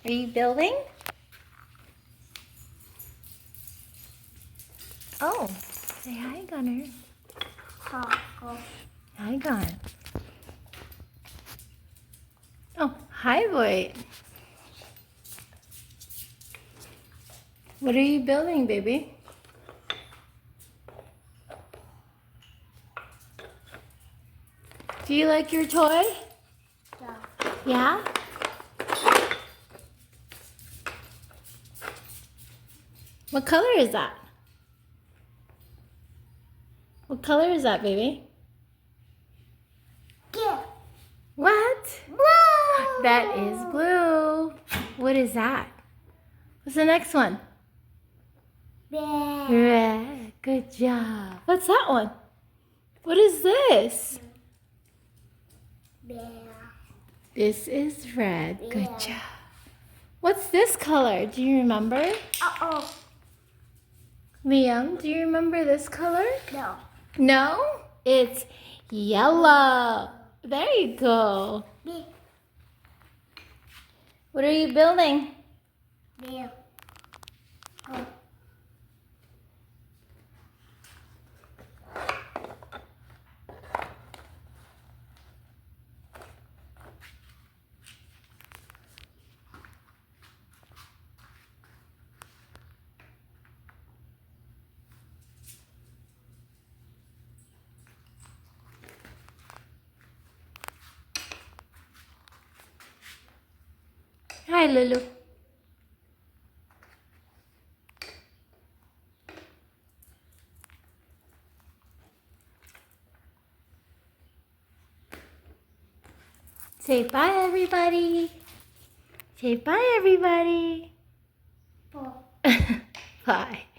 Are you building? Oh, say hi, Gunner. Hi, Gunner. Oh, hi, Voight. What are you building, baby? Do you like your toy? Yeah? What color is that? What color is that, baby? What? Blue! That is blue. What is that? What's the next one? Red. Red. Good job. What's that one? What is this? Red. This is red. Good Yeah. job. What's this color? Do you remember? Uh-oh. Liam, do you remember this color? No. No? It's yellow. There you go. Blue. What are you building? Blue. Oh. Hi, Lulu. Say bye, everybody. Say bye, everybody. Oh. Bye.